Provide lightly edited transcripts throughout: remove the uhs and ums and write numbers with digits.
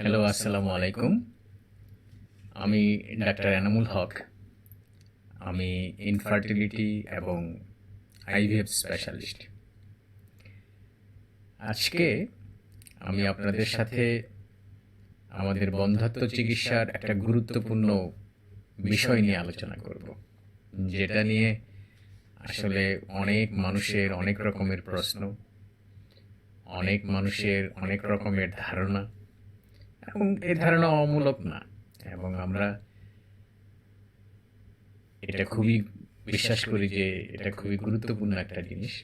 Hello, আসসালামু আলাইকুম। আমি ডাক্তার এনামুল হক। আমি ইনফার্টিলিটি এবং আইভিএফ স্পেশালিস্ট। আজকে আমি আপনাদের সাথে আমাদের বন্ধ্যাত্ব চিকিৎসার একটা গুরুত্বপূর্ণ বিষয় নিয়ে আলোচনা করব, যেটা নিয়ে আসলে অনেক মানুষের অনেক রকমের প্রশ্ন, অনেক মানুষের অনেক রকমের ধারণা, এবং এই ধারণা অমূলক না। এবং আমরা এটা খুবই বিশ্বাস করি যে এটা খুবই গুরুত্বপূর্ণ একটা জিনিস।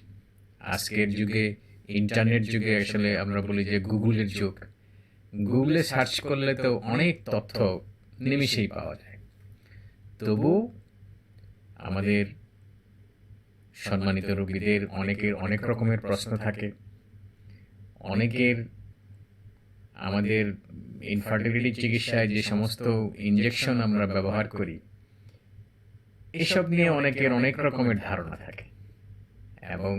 আজকের যুগে, ইন্টারনেট যুগে, আসলে আমরা বলি যে গুগলের যুগ। গুগলে সার্চ করলে তো অনেক তথ্য নিমিষেই পাওয়া যায়। তবু আমাদের সম্মানিত রোগীদের অনেকের অনেক রকমের প্রশ্ন থাকে। অনেকের আমাদের ইনফার্টিলিটি চিকিৎসায় যে সমস্ত ইনজেকশন আমরা ব্যবহার করি, এসব নিয়ে অনেকের অনেক রকমের ধারণা থাকে। এবং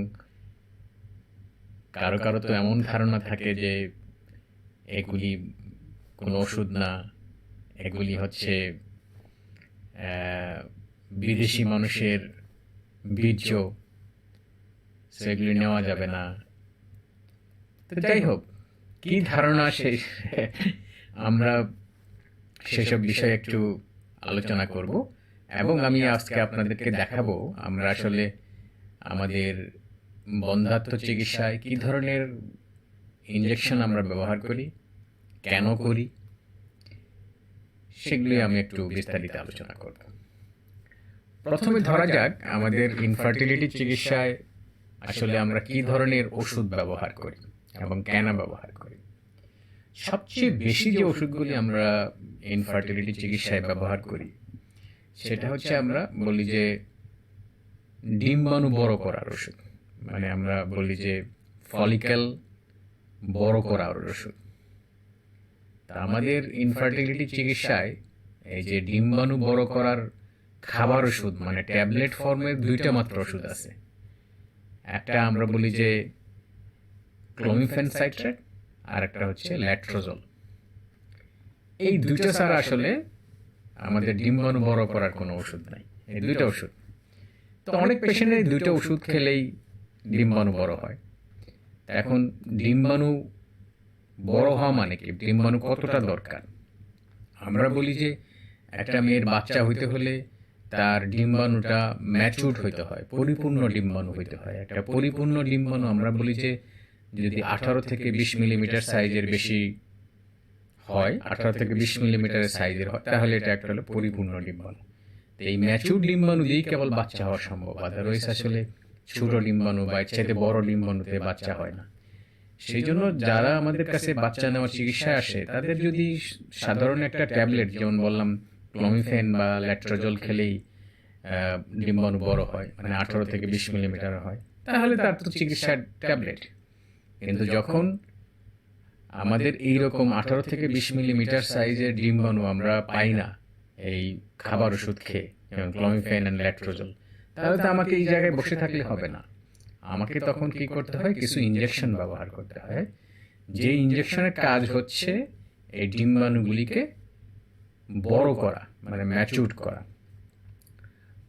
কারো কারো তো এমন ধারণা থাকে যে এগুলি কোনো ওষুধ না, এগুলি হচ্ছে বিদেশি মানুষের বীর্য, সেগুলি নেওয়া যাবে না। তো যাই হোক, কি ধারণা সেই আমরা সেসব বিষয়ে একটু আলোচনা করব। এবং আমি আজকে আপনাদেরকে দেখাবো আমরা আসলে আমাদের বন্ধ্যাত্ব চিকিৎসায় কী ধরনের ইনজেকশন আমরা ব্যবহার করি, কেন করি, সেগুলি আমি একটু বিস্তারিত আলোচনা করব। প্রথমে ধরা যাক আমাদের ইনফার্টিলিটি চিকিৎসায় আসলে আমরা কী ধরনের ওষুধ ব্যবহার করি এবং কেন ব্যবহার করি। সবচেয়ে বেশি যে ওষুধগুলি আমরা ইনফার্টিলিটি চিকিৎসায় ব্যবহার করি সেটা হচ্ছে, আমরা বলি যে ডিম্বাণু বড় করার ওষুধ, মানে আমরা বলি যে ফলিকেল বড় করার ওষুধ। তা আমাদের ইনফার্টিলিটি চিকিৎসায় এই যে ডিম্বাণু বড় করার খাবার ওষুধ, মানে ট্যাবলেট ফর্মের দুইটা মাত্র ওষুধ আছে। একটা আমরা বলি যে ক্লোমিফেন সাইট্রেট, আর একটা হচ্ছে ল্যাট্রোজল। এই দুইটা ছাড়া আসলে আমাদের ডিম্বাণু বড় করার কোনো ওষুধ নাই, এই দুইটা ওষুধ। তো অনেক পেশেন্টের দুইটা ওষুধ খেলেই ডিম্বাণু বড় হয়। এখন ডিম্বাণু বড় হওয়া মানে কি, ডিম্বাণু কতটা দরকার? আমরা বলি যে একটা মেয়ের বাচ্চা হইতে হলে তার ডিম্বাণুটা ম্যাচুরড হইতে হয়, পরিপূর্ণ ডিম্বাণু হইতে হয়। একটা পরিপূর্ণ ডিম্বাণু আমরা বলি যে যদি 18 থেকে 20 মিলিমিটার সাইজের বেশি হয়, 18 থেকে 20 মিলিমিটারের সাইজের হয়, তাহলে এটা একটা হলো পরিপূর্ণ ডিম্বাণু। তো এই ম্যাচুর ডিম্বাণু দিয়েই কেবল বাচ্চা হওয়া সম্ভব। আদারওয়াইজ আসলে ছোট ডিম্বাণু বা এর চাইতে বড় ডিম্বাণুতে বাচ্চা হয় না। সেই জন্য যারা আমাদের কাছে বাচ্চা নেওয়ার চিকিৎসায় আসে, তাদের যদি সাধারণ একটা ট্যাবলেট, যেমন বললাম ক্লোমিফেন বা ল্যাট্রোজল খেলেই ডিম্বাণু বড় হয়, মানে 18 থেকে 20 মিলিমিটার হয়, তাহলে তার তো চিকিৎসার ট্যাবলেট। কিন্তু যখন আমাদের এইরকম 18 থেকে 20 মিলিমিটার সাইজের ডিম্বাণু আমরা পাই না এই খাবার ওষুধ খেয়ে, যেমন ক্লোমিফেন অ্যান্ড ল্যাট্রোজল, তাহলে তো আমাকে এই জায়গায় বসে থাকলে হবে না। আমাকে তখন কি করতে হয়, কিছু ইনজেকশন ব্যবহার করতে হয়। যে ইনজেকশনের কাজ হচ্ছে এই ডিম্বাণুগুলিকে বড় করা, মানে ম্যাচুর করা।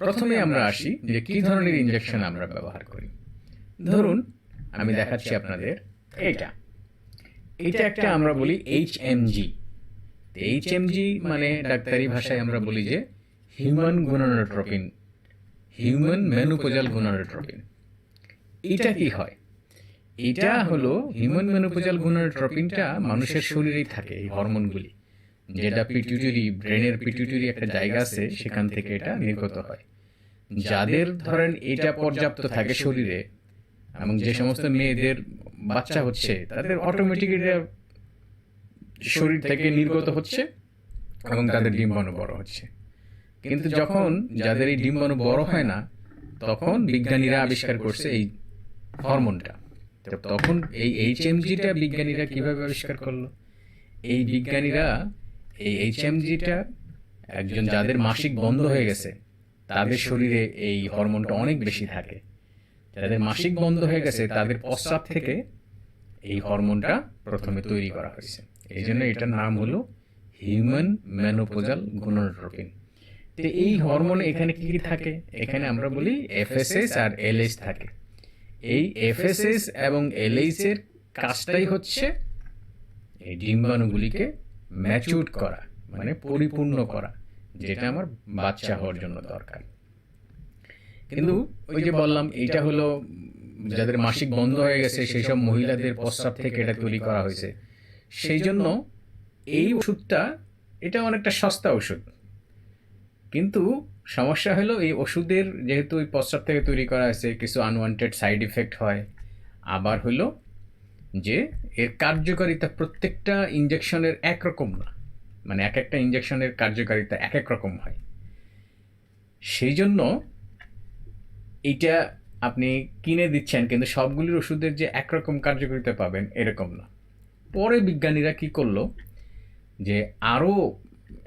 প্রথমে আমরা আসি যে কী ধরনের ইনজেকশন আমরা ব্যবহার করি। ধরুন আমি দেখাচ্ছি আপনাদের, এটা একটা আমরা বলি HMG। HMG মানে ডাক্তারি ভাষায় আমরা বলি যে human gonadotropin, human menopausal gonadotropin. এটা কি হয়? এটা হলো হিউম্যান মেনোপজাল গোনাডোট্রপিনটা মানুষের শরীরেই থাকে, এই হরমোনগুলি, যেটা পিটুইটারি, ব্রেনের পিটুইটারি একটা জায়গা আছে, সেখান থেকে এটা নির্গত হয়। যাদের ধরেন এটা পর্যাপ্ত থাকে শরীরে, এবং যে সমস্ত মেয়েদের বাচ্চা হচ্ছে তাদের অটোমেটিক এটা শরীর থেকে নির্গত হচ্ছে এবং তাদের ডিম্বাণু বড় হচ্ছে। কিন্তু যখন যাদের এই ডিম্বাণু বড় হয় না, তখন বিজ্ঞানীরা আবিষ্কার করছে এই হরমোনটা। তখন এই HMGটা বিজ্ঞানীরা কিভাবে আবিষ্কার করলো? এই বিজ্ঞানীরা এই HMGটা একজন যাদের মাসিক বন্ধ হয়ে গেছে, তাদের শরীরে এই হরমোনটা অনেক বেশি থাকে। যাদের মাসিক বন্ধ হয়ে গেছে তাদের প্রস্রাব থেকে এই হরমোনটা প্রথমে তৈরি করা হয়েছে। এই জন্য এটার নাম হলো হিউম্যান মেনোপজাল গোনাডোট্রপিন। তো এই হরমোনে এখানে কি কি থাকে? এখানে আমরা বলি এফএসএস আর এলএইচ থাকে। এই এফএসএস এবং এলএইচ এর কাজটাই হচ্ছে এই ডিম্বাণুগুলিকে ম্যাচিউর করা, মানে পরিপূর্ণ করা, যেটা আমার বাচ্চা হওয়ার জন্য দরকার। কিন্তু ওই যে বললাম, এইটা হলো যাদের মাসিক বন্ধ হয়ে গেছে সেই সব মহিলাদের প্রস্রাব থেকে এটা তৈরি করা হয়েছে। সেই জন্য এই ওষুধটা, এটা অনেকটা সস্তা ওষুধ, কিন্তু সমস্যা হলো এই ওষুধের যেহেতু ওই প্রস্রাব থেকে তৈরি করা হয়েছে, কিছু আনওয়ান্টেড সাইড ইফেক্ট হয়। আবার হলো যে এর কার্যকারিতা প্রত্যেকটা ইঞ্জেকশনের একরকম না, মানে এক একটা ইঞ্জেকশনের কার্যকারিতা এক এক রকম হয়। সেই জন্য এইটা আপনি কিনে দিচ্ছেন, কিন্তু সবগুলির ওষুধের যে একরকম কার্যকারিতা পাবেন এরকম না। পরে বিজ্ঞানীরা কি করলো, যে আরও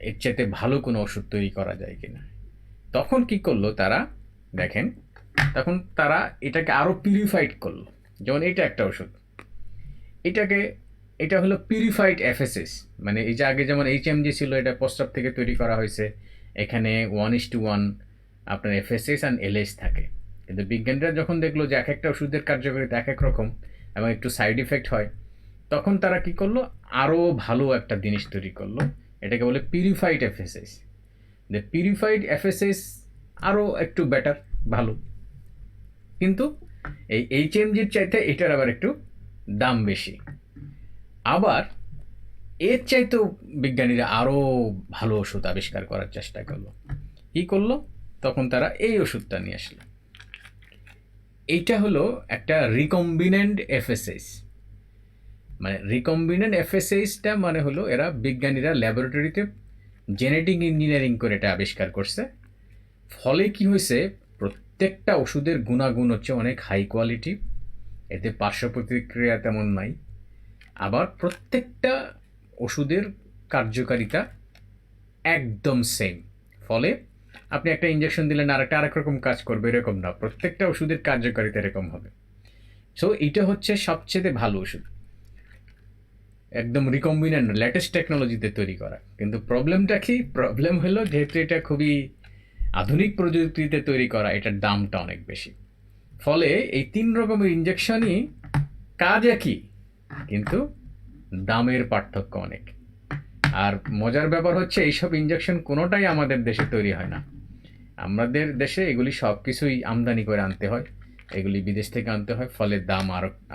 এর চাইতে ভালো কোনো ওষুধ তৈরি করা যায় কিনা। তখন কি করলো তারা, দেখেন, তখন তারা এটাকে আরও পিউরিফাইড করলো। যেমন এটা একটা ওষুধ, এটা হলো পিউরিফাইড এফএসএস, মানে এই যে আগে যেমন এইচএমজি ছিল, এটা প্রস্রাব থেকে তৈরি করা হয়েছে, এখানে 1:1 আপনার এফএসএস অ্যান্ড এলএস থাকে। কিন্তু বিজ্ঞানীরা যখন দেখলো যে এক একটা ওষুধের কার্যকারিতা এক এক রকম এবং একটু সাইড ইফেক্ট হয়, তখন তারা কি করলো, আরও ভালো একটা জিনিস তৈরি করলো, এটাকে বলে পিউরিফাইড এফএসএস। যে পিউরিফাইড এফএসএস আরও একটু বেটার, ভালো, কিন্তু এই এইচএমজির চাইতে এটার আবার একটু দাম বেশি। আবার এর চাইতেও বিজ্ঞানীরা আরও ভালো ওষুধ আবিষ্কার করার চেষ্টা করলো। কী করলো, তখন তারা এই ওষুধটা নিয়ে আসলো। এইটা হলো একটা রিকম্বিনেন্ট এফএসএস। মানে রিকম্বিনেন্ট এফএসএসটা মানে হলো এরা বিজ্ঞানীরা ল্যাবরেটরিতে জেনেটিক ইঞ্জিনিয়ারিং করে এটা আবিষ্কার করছে। ফলে কি হয়েছে, প্রত্যেকটা ওষুধের গুণাগুণ হচ্ছে অনেক হাই কোয়ালিটি, এতে পার্শ্ব প্রতিক্রিয়া তেমন নাই। আবার প্রত্যেকটা ওষুধের কার্যকারিতা একদম সেম। ফলে আপনি একটা ইঞ্জেকশন দিলেন আর একটা আরেক রকম কাজ করবে এরকম না, প্রত্যেকটা ওষুধের কার্যকারিতা এরকম হবে। সো এটা হচ্ছে সবচেয়ে ভালো ওষুধ, একদম রিকম্বিনেন্ট লেটেস্ট টেকনোলজিতে তৈরি করা। কিন্তু প্রবলেমটা কি, প্রবলেম হলো যেহেতু এটা খুবই আধুনিক প্রযুক্তিতে তৈরি করা, এটার দামটা অনেক বেশি। ফলে এই 3 রকমের ইঞ্জেকশনই কাজ একই, কিন্তু দামের পার্থক্য অনেক। আর মজার ব্যাপার হচ্ছে এইসব ইঞ্জেকশন কোনোটাই আমাদের দেশে তৈরি হয় না। আমাদের দেশে এগুলি সব কিছুই আমদানি করে আনতে হয়, এগুলি বিদেশ থেকে আনতে হয়, ফলে দাম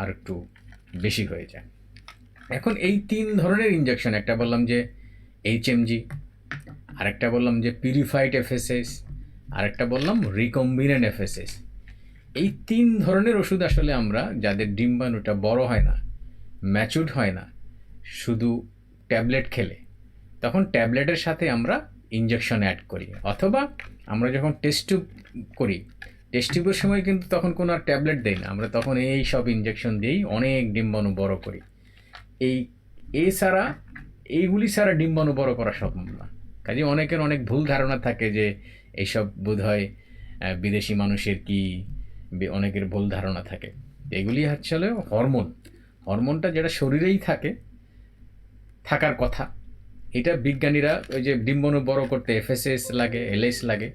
আর একটু বেশি হয়ে যায়। এখন এই 3 ধরনের ইঞ্জেকশন, একটা বললাম যে এইচএমজি, আরেকটা বললাম যে পিউরিফাইড এফএসএস, আরেকটা বললাম রিকম্বিনেন্ট এফএসএস। এই 3 ধরনের ওষুধ আসলে আমরা যাদের ডিম্বাণুটা বড় হয় না, ম্যাচুরড হয় না, শুধু ট্যাবলেট খেলে, তখন ট্যাবলেটের সাথে আমরা ইঞ্জেকশন অ্যাড করি, অথবা আমরা যখন টেস্ট টিউব করি, টেস্ট টিউবের সময় কিন্তু তখন কোনো আর ট্যাবলেট দেই না, আমরা তখন এই সব ইঞ্জেকশন দিয়েই অনেক ডিম্বাণু বড় করি। এইগুলি ছাড়া ডিম্বাণু বড় করা সম্ভব না। কাজে অনেকের অনেক ভুল ধারণা থাকে যে এইসব বোধহয় বিদেশি মানুষের কি, অনেকের ভুল ধারণা থাকে। এগুলি আসলে হরমোনটা যেটা শরীরেই থাকার কথা, এটা বিজ্ঞানীরা ওই যে ডিম্বাণু বড় করতে এফএসএস লাগে, এলএস লাগে,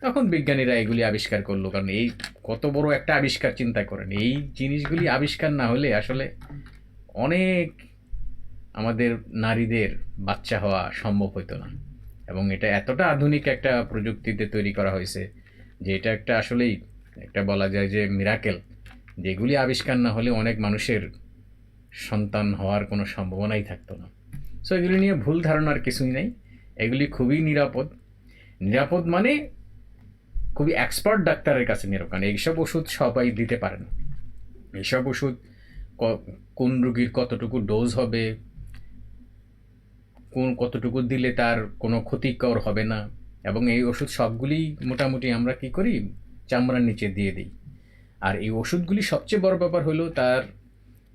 তখন বিজ্ঞানীরা এগুলি আবিষ্কার করলো। কারণ এই কত বড় একটা আবিষ্কার চিন্তা করেন, এই জিনিসগুলি আবিষ্কার না হলে আসলে অনেক আমাদের নারীদের বাচ্চা হওয়া সম্ভব হতো না। এবং এটা এতটা আধুনিক একটা প্রযুক্তিতে তৈরি করা হয়েছে যে এটা একটা আসলেই একটা বলা যায় যে মিরাকেল, যেগুলি আবিষ্কার না হলে অনেক মানুষের সন্তান হওয়ার কোনো সম্ভাবনাই থাকতো না। সো এগুলি নিয়ে ভুল ধারণার কিছুই নেই, এগুলি খুবই নিরাপদ মানে খুবই এক্সপার্ট ডাক্তারের কাছে নিরাপদ। কারণ এইসব ওষুধ সবাই দিতে পারে না। এইসব ওষুধ কোন রোগীর কতটুকু ডোজ হবে, কতটুকু দিলে তার কোনো ক্ষতিকর হবে না, এবং এই ওষুধ সবগুলি মোটামুটি আমরা কি করি, চামড়ার নিচে দিয়ে দিই। আর এই ওষুধগুলি সবচেয়ে বড় ব্যাপার হলো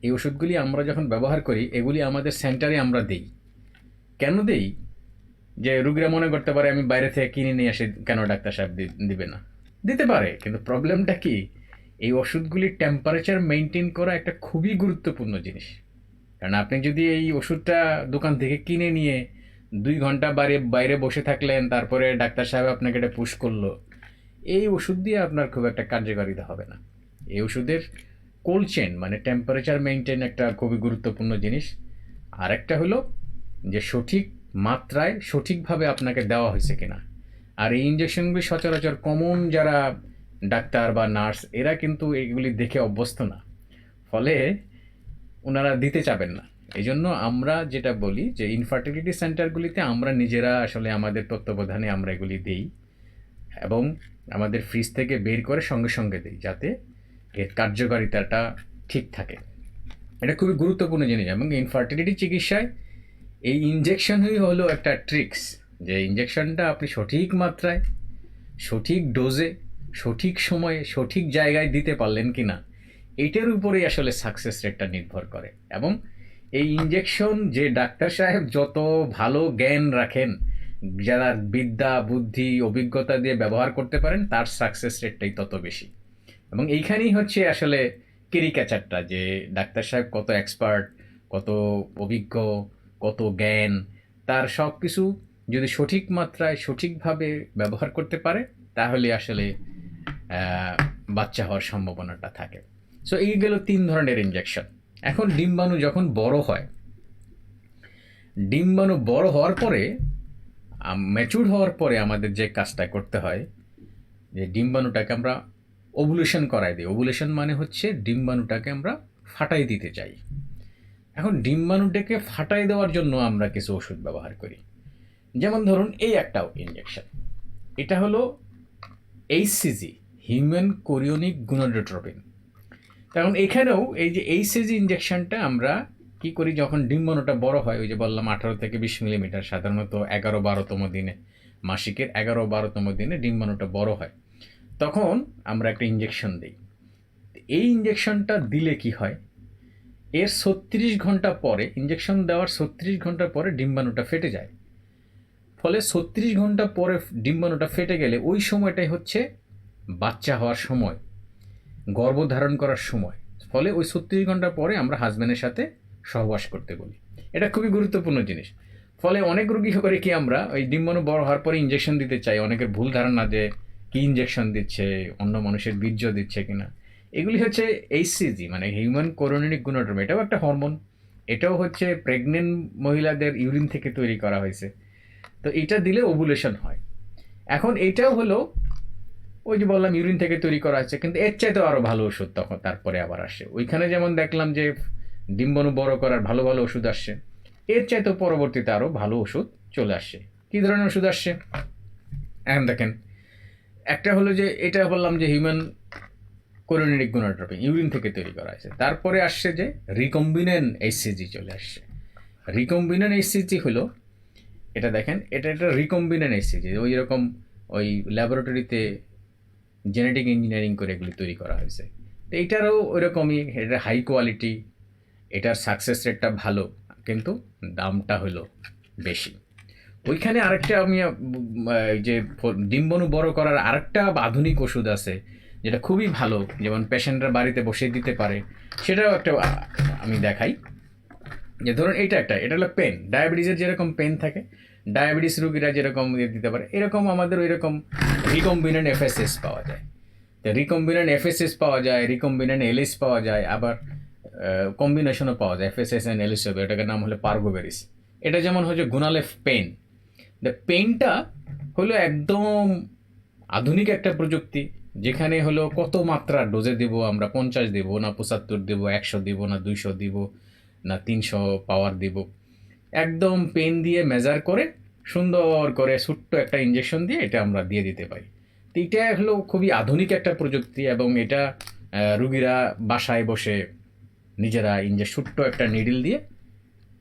এই ওষুধগুলি আমরা যখন ব্যবহার করি, এগুলি আমাদের সেন্টারে আমরা দিই। কেন দেই, যে রোগীরা মনে করতে পারে আমি বাইরে থেকে কিনে নিয়ে আসে, কেন ডাক্তার সাহেব দিবে না, দিতে পারে, কিন্তু প্রবলেমটা কি, এই ওষুধগুলির টেম্পারেচার মেনটেন করা একটা খুবই গুরুত্বপূর্ণ জিনিস। কারণ আপনি যদি এই ওষুধটা দোকান থেকে কিনে নিয়ে 2 ঘন্টা বাইরে বাইরে বসে থাকলেন, তারপরে ডাক্তার সাহেব আপনাকে এটা পুশ করলো, এই ওষুধ দিয়ে আপনার খুব একটা কার্যকারিতা হবে না। এই ওষুধের কোল্ড চেন মানে টেম্পারেচার মেনটেন একটা খুবই গুরুত্বপূর্ণ জিনিস। আর একটা হলো যে সঠিক মাত্রায় সঠিকভাবে আপনাকে দেওয়া হয়েছে কিনা। আর এই ইঞ্জেকশনগুলি সচরাচর কমন যারা ডাক্তার বা নার্স এরা কিন্তু এগুলি দেখে অভ্যস্ত না, ফলে ওনারা দিতে চাবেন না। এই জন্য আমরা যেটা বলি যে ইনফার্টিলিটি সেন্টারগুলিতে আমরা নিজেরা আসলে আমাদের তত্ত্বাবধানে আমরা এগুলি দিই এবং আমাদের ফ্রিজ থেকে বের করে সঙ্গে সঙ্গে দিই, যাতে এর কার্যকারিতাটা ঠিক থাকে। এটা খুবই গুরুত্বপূর্ণ জিনিস। এবং ইনফার্টিলিটি চিকিৎসায় এই ইনজেকশনই হলো একটা ট্রিক্স, যে ইনজেকশনটা আপনি সঠিক মাত্রায় সঠিক ডোজে সঠিক সময়ে সঠিক জায়গায় দিতে পারলেন কি না, এটার উপরেই আসলে সাকসেস রেটটা নির্ভর করে। এবং এই ইনজেকশন যে ডাক্তার সাহেব যত ভালো জ্ঞান রাখেন, যারা বিদ্যা বুদ্ধি অভিজ্ঞতা দিয়ে ব্যবহার করতে পারেন, তার সাকসেস রেটটাই তত বেশি। এবং এইখানেই হচ্ছে আসলে ক্যারিকেচারটা, যে ডাক্তার সাহেব কত এক্সপার্ট, কত অভিজ্ঞ, কত জ্ঞান, তার সব কিছু যদি সঠিক মাত্রায় সঠিকভাবে ব্যবহার করতে পারে, তাহলে আসলে বাচ্চা হওয়ার সম্ভাবনাটা থাকে। সো এই গেল 3 ধরনের ইনজেকশন। এখন ডিম্বাণু যখন বড় হয়, ডিম্বাণু বড় হওয়ার পরে ম্যাচুর হওয়ার পরে আমাদের যে কাজটা করতে হয়, যে ডিম্বাণুটাকে আমরা ওভুলেশন করাই দিই। ওভুলেশন মানে হচ্ছে ডিম্বাণুটাকে আমরা ফাটাই দিতে চাই। এখন ডিম্বাণুটাকে ফাটাই দেওয়ার জন্য আমরা কিছু ওষুধ ব্যবহার করি। যেমন ধরুন এই একটা ইনজেকশন, এটা হলো এইচসিজি, হিউম্যান কোরিওনিক গুণোডোট্রপিন। কারণ এখানেও এই যে এইচসিজি ইনজেকশনটা আমরা কি করি, যখন ডিম্বাণুটা বড় হয়, ওই যে বললাম 18 থেকে 20 মিলিমিটার, সাধারণত 11-12তম দিনে, মাসিকের 11-12তম দিনে ডিম্বাণুটা বড় হয়, তখন আমরা একটা ইনজেকশন দিই। এই ইনজেকশনটা দিলে কি হয়, এর 36 ঘন্টা পরে, ইনজেকশন দেওয়ার 36 ঘন্টা পরে ডিম্বাণুটা ফেটে যায়। ফলে 36 ঘন্টা পরে ডিম্বাণুটা ফেটে গেলে ওই সময়টাই হচ্ছে বাচ্চা হওয়ার সময়, গর্ভধারণ করার সময়। ফলে ওই 36 ঘন্টা পরে আমরা হাজব্যান্ডের সাথে সহবাস করতে বলি। এটা খুবই গুরুত্বপূর্ণ জিনিস। ফলে অনেক রোগী করে কি, আমরা ওই ডিম্বাণু বড় হওয়ার পরে ইনজেকশন দিতে চাই। অনেকের ভুল ধারণা যে কি ইনজেকশন দিচ্ছে, অন্য মানুষের বীর্য দিচ্ছে কিনা। এগুলি হচ্ছে এইচসিজি মানে হিউম্যান কোরিওনিক গুণোড্রোপিন। এটাও একটা হরমোন, এটাও হচ্ছে প্রেগনেন্ট মহিলাদের ইউরিন থেকে তৈরি করা হয়েছে। তো এটা দিলে ওভুলেশন হয়। এখন এটাও হলো ওই যে বললাম ইউরিন থেকে তৈরি করা হচ্ছে, কিন্তু এর চাইতেও আরও ভালো ওষুধ তখন তারপরে আবার আসে। ওইখানে যেমন দেখলাম যে ডিম্বাণু বড় করার ভালো ভালো ওষুধ আসছে, এর চাইতেও পরবর্তীতে আরও ভালো ওষুধ চলে আসছে। কী ধরনের ওষুধ আসছে এখন দেখেন, একটা হলো যে এটা বললাম যে হিউম্যান কোরিওনিক গুণোড্রোপিন, ইউরিন থেকে তৈরি করা হয়েছে। তারপরে আসছে যে রিকম্বিনেন্ট এইচসিজি চলে আসছে। রিকম্বিনেন্ট এইচসিজি হলো, এটা দেখেন, এটা একটা রিকম্বিনেন্ট এইচসিজি, ওই রকম ওই ল্যাবরেটরিতে জেনেটিক ইঞ্জিনিয়ারিং করে এগুলি তৈরি করা হয়েছে। তো এইটারও ওইরকমই, এটা হাই কোয়ালিটি, এটার সাকসেস রেটটা ভালো, কিন্তু দামটা হলো বেশি। ওইখানে আরেকটা আমি যে ডিম্বাণু বড় করার আরেকটা আধুনিক ওষুধ আছে, যেটা খুবই ভালো, যেমন পেশেন্টরা বাড়িতে বসে দিতে পারে, সেটাও একটা আমি দেখাই। যে ধরুন এটা হলো পেন, ডায়াবেটিসের যেরকম পেন থাকে, ডায়াবেটিস রোগীরা যেরকম দিতে পারে, এরকম আমাদের ওই রকম রিকম্বিনেন্ট এফএসএস পাওয়া যায়। তো রিকম্বিনেন্ট এফএসএস পাওয়া যায়, রিকম্বিনেন্ট এলিস পাওয়া যায়, আবার কম্বিনেশনও পাওয়া যায় এফএসএস অ্যান্ড এলিস, এটাকে নাম হলো পার্গোভেরিস। এটা যেমন হচ্ছে গুনালেফ পেন। পেনটা হলো একদম আধুনিক একটা প্রযুক্তি, যেখানে হলো কত মাত্রা ডোজে দেবো আমরা, 50 দেবো না 75 দেবো, 100 দেবো না 200 দিব না 300 পাওয়ার দিব, একদম পেন দিয়ে মেজার করে সুন্দর করে ছোট্ট একটা ইঞ্জেকশন দিয়ে এটা আমরা দিয়ে দিতে পারি। তো এটা হলো খুবই আধুনিক একটা প্রযুক্তি, এবং এটা রুগীরা বাসায় বসে নিজেরা ছোট্ট একটা নিডল দিয়ে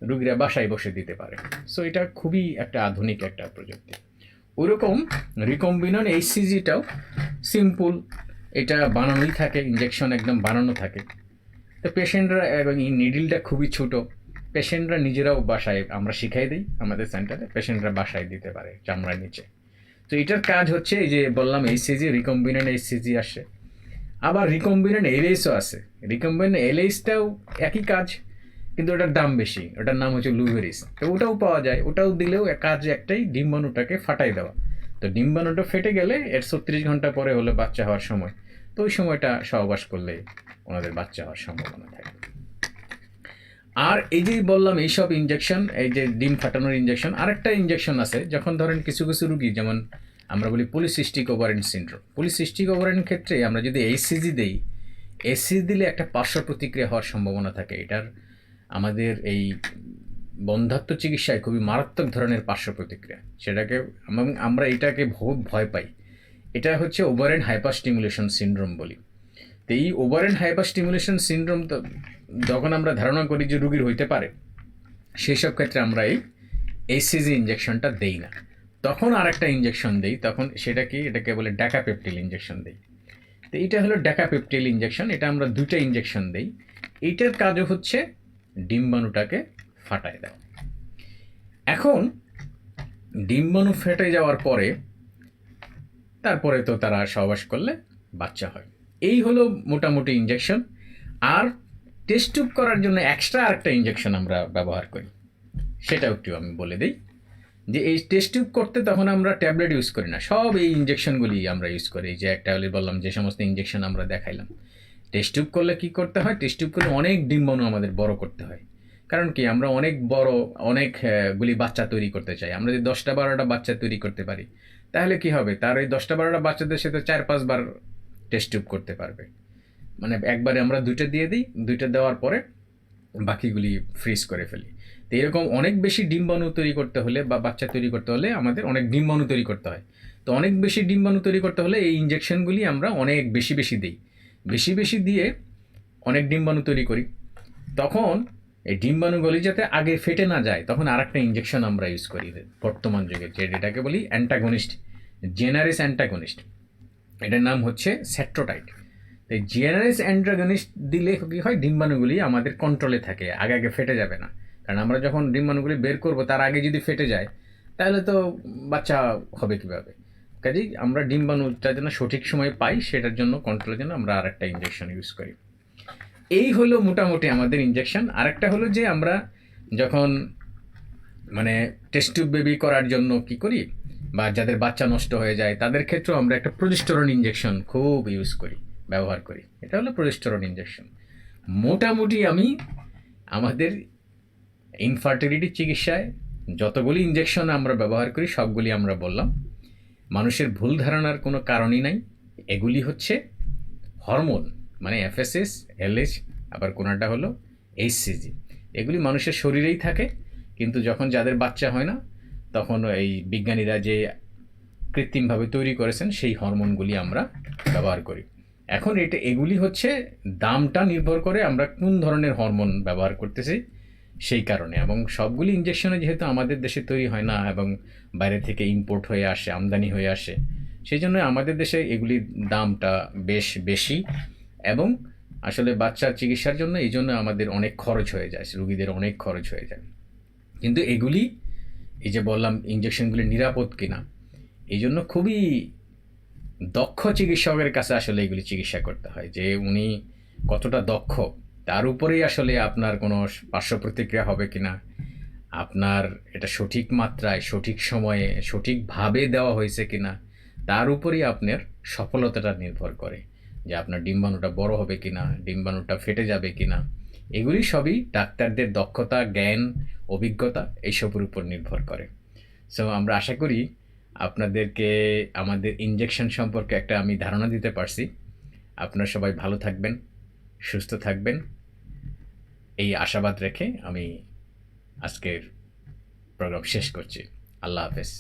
রুগীরা বাসায় বসে দিতে পারে। সো এটা খুবই একটা আধুনিক একটা প্রযুক্তি। ওইরকম রিকম্বিনেন্ট এইচসিজিটাও সিম্পল, এটা বানানোই থাকে, ইঞ্জেকশন একদম বানানো থাকে। তো পেশেন্টরা, এবং এই নিডলটা খুবই ছোট, পেশেন্টরা নিজেরাও বাসায় আমরা শিখাই দিই আমাদের সেন্টারে, পেশেন্টরা বাসায় দিতে পারে চামড়ার নিচে। তো এটার কাজ হচ্ছে এই যে বললাম এইচসিজি, রিকম্বিনেন্ট এইচসিজি আসে। আবার রিকম্বিনেন্ট এলএইচও আছে। রিকম্বিনেন্ট এলএইচটাও একই কাজ, কিন্তু ওটার দাম বেশি, ওটার নাম হচ্ছে লুভেরিস। তো ওটাও পাওয়া যায়, ওটাও দিলেও কাজ একটাই, ডিম্বাণুটাকে ফাটাই দেওয়া। তো ডিম্বাণুটা ফেটে গেলে এর 36 ঘন্টা পরে হলো বাচ্চা হওয়ার সময়, তো ওই সময়টা সহবাস করলে ওনাদের বাচ্চা হওয়ার সম্ভাবনা থাকে। আর এই যে বললাম এইসব ইঞ্জেকশন, এই যে ডিম ফাটানোর ইঞ্জেকশন, আরেকটা ইঞ্জেকশন আছে যখন ধরেন কিছু কিছু রুগী, যেমন আমরা বলি polycystic ovarian syndrome. Polycystic ovarian ক্ষেত্রে আমরা যদি এইচসিজি দেই, এইচসিজি দিলে একটা পার্শ্ব প্রতিক্রিয়া হওয়ার সম্ভাবনা থাকে। এটার আমাদের এই বন্ধ্যাত্ব চিকিৎসায় খুবই মারাত্মক ধরনের পার্শ্ব প্রতিক্রিয়া, সেটাকে এবং আমরা এটাকে বহুত ভয় পাই। এটা হচ্ছে ওভারিয়ান হাইপার স্টিমুলেশন সিনড্রোম বলি। তো এই ওভারিয়ান হাইপার স্টিমুলেশন সিনড্রোম তো যখন আমরা ধারণা করি যে রুগীর হইতে পারে, সেই সব ক্ষেত্রে আমরা এই এইচসিজি ইঞ্জেকশনটা দেই না, তখন আরেকটা ইঞ্জেকশন দেই। তখন সেটা কি, এটাকে বলে ড্যাকাপেপটিল ইঞ্জেকশন দেই। তো এটা হলো ড্যাকাপেপটিল ইঞ্জেকশন, এটা আমরা 2টা ইঞ্জেকশন দেই। এইটার কাজও হচ্ছে ডিম্বাণুটাকে ফাটায় দেওয়া। এখন ডিম্বাণু ফেটে যাওয়ার পরে তারপরে তো তারা সহবাস করলে বাচ্চা হয়। এই হলো মোটামুটি ইঞ্জেকশন। আর টেস্ট টিউব করার জন্য এক্সট্রা আরেকটা ইঞ্জেকশন আমরা ব্যবহার করি, সেটাও একটু আমি বলে দিই। যে এই টেস্ট টিউব করতে তখন আমরা ট্যাবলেট ইউজ করি না, সব এই ইঞ্জেকশনগুলি আমরা ইউজ করি। যে একটা হলে বললাম যে সমস্ত ইঞ্জেকশন আমরা দেখাইলাম। টেস্ট টিউব করলে কী করতে হয়, টেস্ট টিউব করলে অনেক ডিম্বাণু আমাদের বড় করতে হয়। কারণ কি, আমরা অনেকগুলি বাচ্চা তৈরি করতে চাই। আমরা যদি 10টা-12টা বাচ্চা তৈরি করতে পারি, তাহলে কি হবে, তার ওই 10টা-12টা বাচ্চাদের সাথে 4-5 বার টেস্ট টিউব করতে পারবে। মানে একবারে আমরা 2টা দিয়ে দিই, 2টা দেওয়ার পরে বাকিগুলি ফ্রিজ করে ফেলি। তো এরকম অনেক বেশি ডিম্বাণু তৈরি করতে হলে বা বাচ্চা তৈরি করতে হলে আমাদের অনেক ডিম্বাণু তৈরি করতে হয়। তো অনেক বেশি ডিম্বাণু তৈরি করতে হলে এই ইঞ্জেকশনগুলি আমরা অনেক বেশি বেশি দিই। বেশি বেশি দিয়ে অনেক ডিম্বাণু তৈরি করি। তখন এই ডিম্বাণুগুলি যাতে আগে ফেটে না যায়, তখন আরেকটা ইঞ্জেকশন আমরা ইউজ করি বর্তমান যুগে, যেটাকে বলি অ্যান্টাগনিস্ট, জেনারিস অ্যান্টাগনিস্ট। এটার নাম হচ্ছে সেট্রোটাইড। এই জেনারিস অ্যান্টাগনিস্ট দিলে কী হয়, ডিম্বাণুগুলি আমাদের কন্ট্রোলে থাকে, আগে আগে ফেটে যাবে না। কারণ আমরা যখন ডিম্বাণুগুলি বের করব তার আগে যদি ফেটে যায়, তাহলে তো বাচ্চা হবে কীভাবে। কাজেই আমরা ডিম্বাণুটা যেন সঠিক সময়ে পাই, সেটার জন্য কন্ট্রোলের জন্য আমরা আরেকটা ইঞ্জেকশন ইউজ করি। এই হলো মোটামুটি আমাদের ইঞ্জেকশন। আরেকটা হলো যে আমরা যখন মানে টেস্ট টিউব বেবি করার জন্য কি করি, বা যাদের বাচ্চা নষ্ট হয়ে যায় তাদের ক্ষেত্রেও আমরা একটা প্রোজেস্টেরন ইঞ্জেকশন খুব ইউজ করি, ব্যবহার করি। এটা হলো প্রোজেস্টেরন ইঞ্জেকশন। মোটামুটি আমি আমাদের ইনফার্টিলিটি চিকিৎসায় যতগুলি ইঞ্জেকশন আমরা ব্যবহার করি সবগুলি আমরা বললাম। মানুষের ভুল ধারণার কোনো কারণই নাই। এগুলি হচ্ছে হরমোন, মানে এফএসএস, এলএইচ, আবার কোনোটা হলো এইচসিজি। এগুলি মানুষের শরীরেই থাকে, কিন্তু যখন যাদের বাচ্চা হয় না, তখন এই বিজ্ঞানীরা যে কৃত্রিমভাবে তৈরি করেছেন সেই হরমোনগুলি আমরা ব্যবহার করি। এখন এগুলি হচ্ছে দামটা নির্ভর করে আমরা কোন ধরনের হরমোন ব্যবহার করতেছি সেই কারণে। এবং সবগুলি ইঞ্জেকশনে যেহেতু আমাদের দেশে তৈরি হয় না এবং বাইরে থেকে ইম্পোর্ট হয়ে আসে, আমদানি হয়ে আসে, সেই জন্য আমাদের দেশে এগুলির দামটা বেশ বেশি। এবং আসলে বাচ্চার চিকিৎসার জন্য এই জন্য আমাদের অনেক খরচ হয়ে যায়, রুগীদের অনেক খরচ হয়ে যায়। কিন্তু এগুলি, এই যে বললাম ইঞ্জেকশনগুলি নিরাপদ কিনা, এই জন্য খুবই দক্ষ চিকিৎসকের কাছে আসলে এগুলি চিকিৎসা করতে হয়। যে উনি কতটা দক্ষ, তার উপরেই আসলে আপনার কোনো পার্শ্ব প্রতিক্রিয়া হবে কিনা, আপনার এটা সঠিক মাত্রায়, সঠিক সময়ে, সঠিকভাবে দেওয়া হয়েছে কিনা, তার উপরেই আপনার সফলতাটা নির্ভর করে। যে আপনার ডিম্বাণুটা বড় হবে কিনা, ডিম্বাণুটা ফেটে যাবে কিনা, এগুলি সবই ডাক্তারদের দক্ষতা, জ্ঞান, অভিজ্ঞতা এইসবের উপর নির্ভর করে। সো আমরা আশা করি আপনাদেরকে আমাদের ইঞ্জেকশন সম্পর্কে একটা আমি ধারণা দিতে পারছি। আপনারা সবাই ভালো থাকবেন, সুস্থ থাকবেন, এই আশাবাদ রেখে আমি আজকের প্রোগ্রাম শেষ করছি। আল্লাহ হাফেজ।